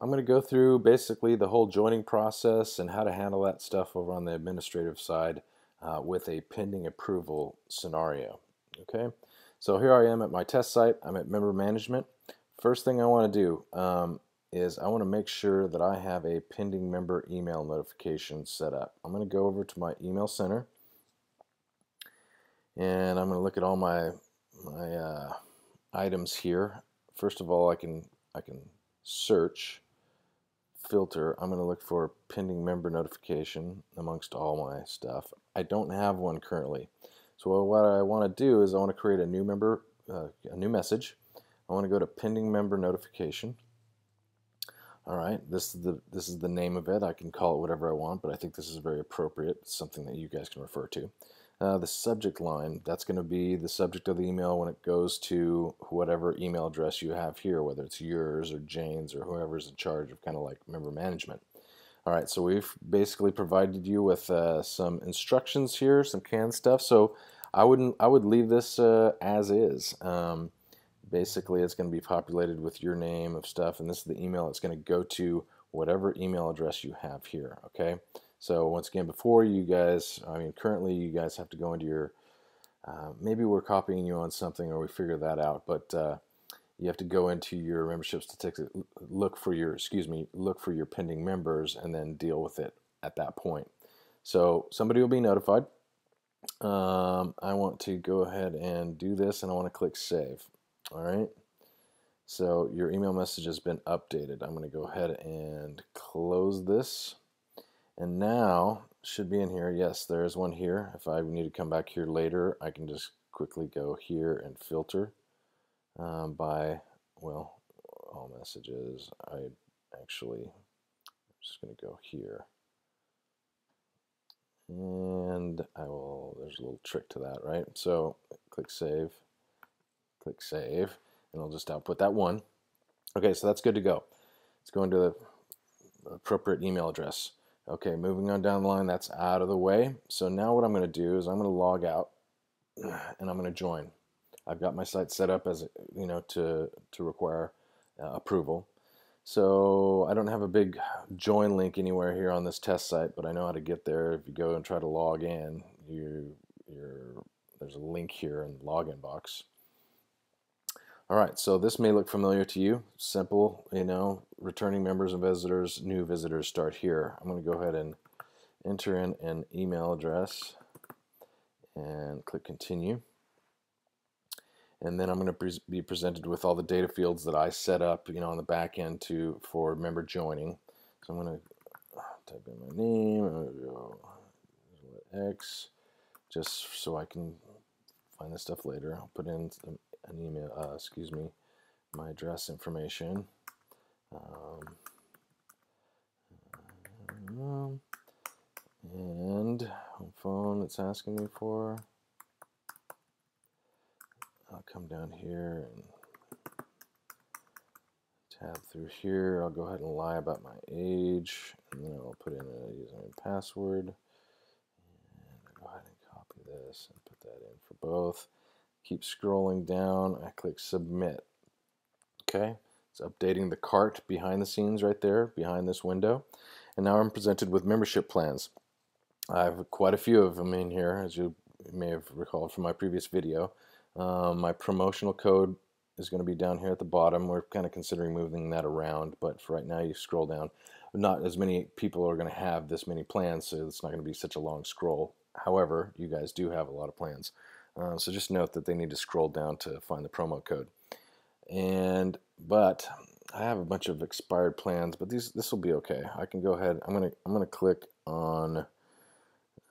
I'm going to go through basically the whole joining process and how to handle that stuff over on the administrative side with a pending approval scenario. Okay, so here I am at my test site. I'm at member management. First thing I want to do is I want to make sure that I have a pending member email notification set up. I'm going to go over to my email center and I'm going to look at all my items here. First of all, I can search, filter. I'm going to look for pending member notification amongst all my stuff. I don't have one currently, so what I want to do is I want to create a new member, a new message. I want to go to pending member notification. All right, this is the name of it. I can call it whatever I want, but I think this is very appropriate. It's something that you guys can refer to. The subject line, that's going to be the subject of the email when it goes to whatever email address you have here, whether it's yours or Jane's or whoever's in charge of kind of like member management. All right, so we've basically provided you with some instructions here, some canned stuff. So I would leave this as is. Basically, it's going to be populated with your name of stuff, and this is the email it's going to go to, whatever email address you have here. Okay. So once again, before you guys, currently you guys have to go into your, maybe we're copying you on something or we figure that out, but you have to go into your membership statistics, look for your pending members and then deal with it at that point. So somebody will be notified. I want to go ahead and do this and I want to click save. All right. So your email message has been updated. I'm going to go ahead and close this. And now, should be in here. Yes, there is one here. If I need to come back here later, I can just quickly go here and filter by, well, all messages. I'm just going to go here. And there's a little trick to that, right? So click save, and I'll just output that one. Okay, so that's good to go. It's going to the appropriate email address. Okay, moving on down the line, that's out of the way. So now what I'm going to do is I'm going to log out and I'm going to join. I've got my site set up as to require approval. So I don't have a big join link anywhere here on this test site, but I know how to get there. If you go and try to log in, there's a link here in the login box. All right, so this may look familiar to you. Simple, returning members and visitors, new visitors start here. I'm going to go ahead and enter in an email address and click continue. And then I'm going to be presented with all the data fields that I set up, on the back end for member joining. So I'm going to type in my name, I'm going to go X, just so I can find this stuff later. I'll put in an email, my address information. And home phone it's asking me for. I'll come down here and tab through here. I'll go ahead and lie about my age, and then I'll put in a username and password. And I'll go ahead and copy this and put that in for both. Keep scrolling down. I click submit. Okay, it's updating the cart behind the scenes right there, behind this window. And now I'm presented with membership plans. I have quite a few of them in here, as you may have recalled from my previous video. My promotional code is going to be down here at the bottom. We're kind of considering moving that around, but for right now you scroll down. Not as many people are going to have this many plans, so it's not going to be such a long scroll. However, you guys do have a lot of plans. So just note that they need to scroll down to find the promo code. But I have a bunch of expired plans, but this will be okay. I can go ahead. I'm gonna click on.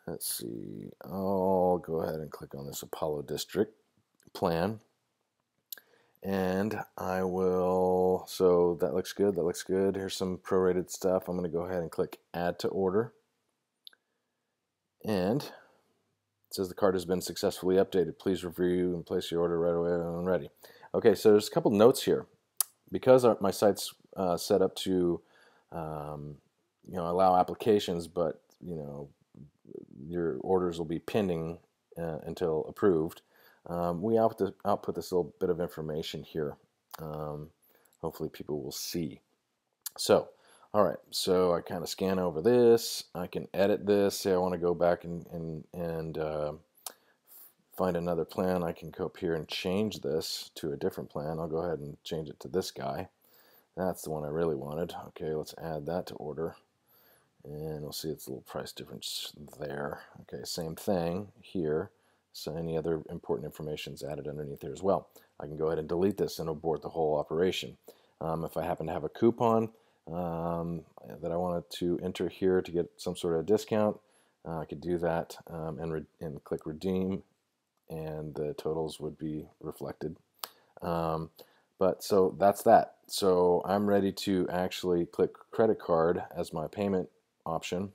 Let's see. I'll go ahead and click on this Apollo District plan, and I will. So that looks good. That looks good. Here's some prorated stuff. I'm gonna go ahead and click Add to Order, and it says the cart has been successfully updated. Please review and place your order right away when ready. Okay, so there's a couple notes here. Because my site's set up to allow applications, but your orders will be pending until approved. We output this little bit of information here. Hopefully people will see. So, all right, so I kind of scan over this. I can edit this. Say I want to go back and find another plan. I can go up here and change this to a different plan. I'll go ahead and change it to this guy. That's the one I really wanted. Okay, let's add that to order. And we'll see it's a little price difference there. Okay, same thing here. So any other important information is added underneath there as well. I can go ahead and delete this and abort the whole operation. If I happen to have a coupon that I wanted to enter here to get some sort of discount, I could do that and click redeem, and the totals would be reflected. But so that's that. So I'm ready to actually click credit card as my payment option,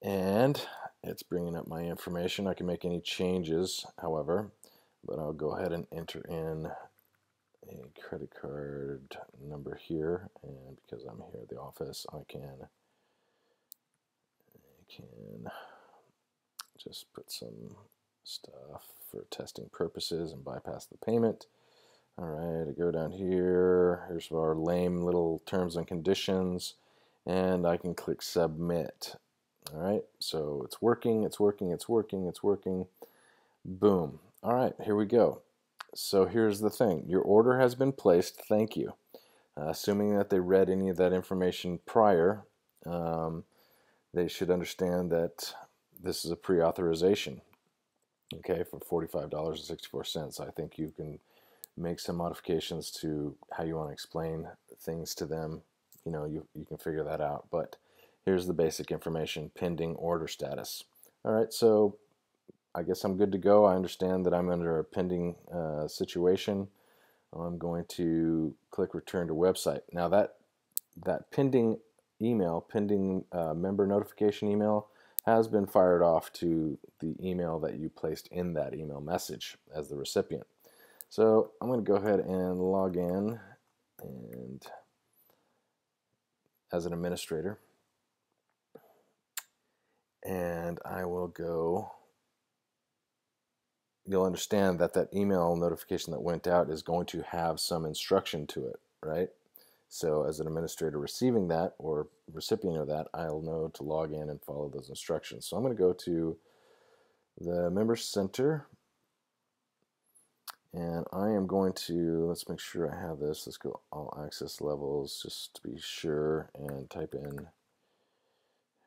and it's bringing up my information. I can make any changes, however, but I'll go ahead and enter in a credit card number here, and because I'm here at the office, I can just put some stuff for testing purposes and bypass the payment. All right, I go down here. Here's our lame little terms and conditions, and I can click submit. All right, so it's working, it's working, it's working, it's working. Boom. All right, here we go. So here's the thing. Your order has been placed. Thank you. Assuming that they read any of that information prior, they should understand that this is a pre-authorization, okay, for $45.64. I think you can make some modifications to how you want to explain things to them. You know, you can figure that out. But here's the basic information: pending order status. All right, so I guess I'm good to go. I understand that I'm under a pending situation. I'm going to click return to website. Now that pending email, pending member notification email, has been fired off to the email that you placed in that email message as the recipient. So I'm going to go ahead and log in, and as an administrator, and I will go. You'll understand that that email notification that went out is going to have some instruction to it, right? So as an administrator receiving that or recipient of that, I'll know to log in and follow those instructions. So I'm going to go to the Member Center, and I am going to, let's make sure I have this. Let's go all access levels just to be sure, and type in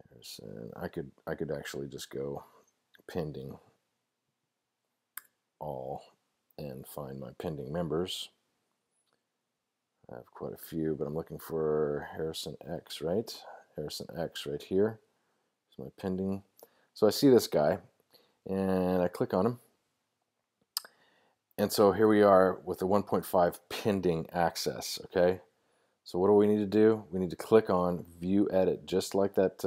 Harrison. I could actually just go pending all and find my pending members. I have quite a few, but I'm looking for Harrison X, right? Harrison X right here. It's my pending. So I see this guy, and I click on him. And so here we are with the 1.5 pending access, okay? So what do we need to do? We need to click on View Edit, just like that,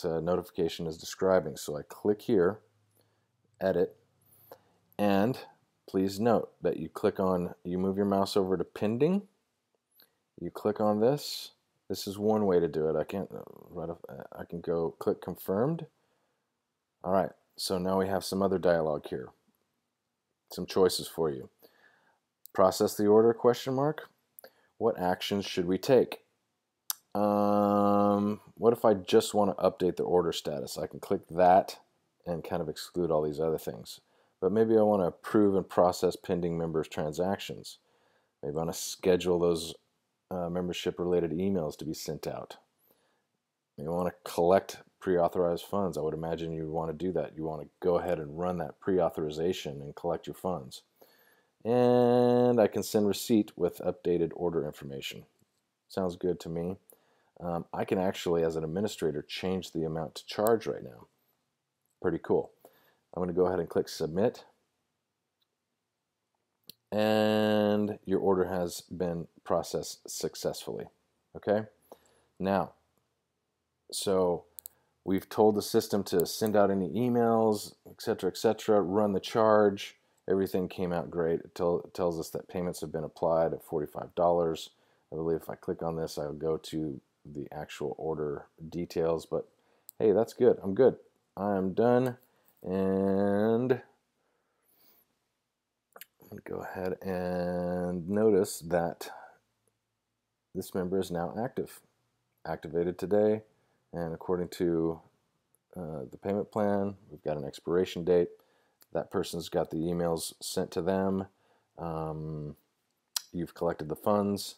notification is describing. So I click here, Edit, and please note that you click on, you move your mouse over to pending, you click on this. This is one way to do it. I can go click confirmed. All right, so now we have some other dialogue here. Some choices for you. Process the order, question mark. What actions should we take? What if I just want to update the order status? I can click that and kind of exclude all these other things. But maybe I want to approve and process pending members' transactions. Maybe I want to schedule those membership-related emails to be sent out. Maybe I want to collect pre-authorized funds. I would imagine you would want to do that. You want to go ahead and run that pre-authorization and collect your funds. And I can send receipt with updated order information. Sounds good to me. I can actually, as an administrator, change the amount to charge right now. Pretty cool. I'm going to go ahead and click submit. And your order has been processed successfully. Okay? Now, so we've told the system to send out any emails, etc., run the charge. Everything came out great. It tells us that payments have been applied at $45. I believe if I click on this, I'll go to the actual order details. But hey, that's good. I'm good. I'm done. And I'm going to go ahead and notice that this member is now activated today, and according to the payment plan, we've got an expiration date. That person's got the emails sent to them. You've collected the funds.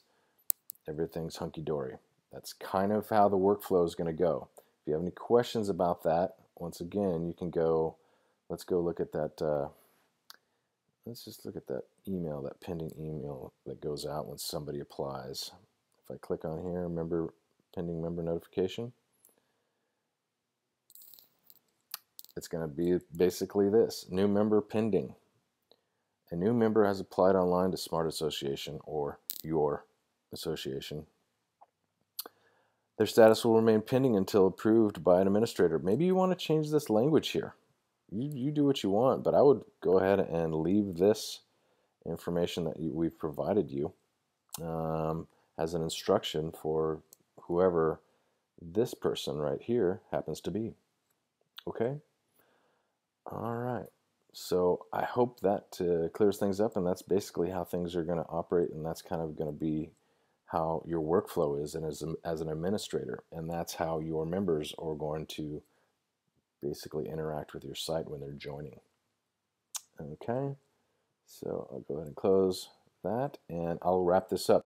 Everything's hunky-dory. That's kind of how the workflow is going to go. If you have any questions about that, once again, you can go, let's go look at that, let's just look at that email, that pending email that goes out when somebody applies. If I click on here, pending member notification, it's going to be basically this: new member pending. A new member has applied online to Smart Association or your association. Their status will remain pending until approved by an administrator. Maybe you want to change this language here. You do what you want, but I would go ahead and leave this information that we've provided you as an instruction for whoever this person right here happens to be. Okay? All right. So I hope that clears things up, and that's basically how things are going to operate, and that's kind of going to be how your workflow is, and as an administrator, and that's how your members are going to basically interact with your site when they're joining. Okay, so I'll go ahead and close that, and I'll wrap this up.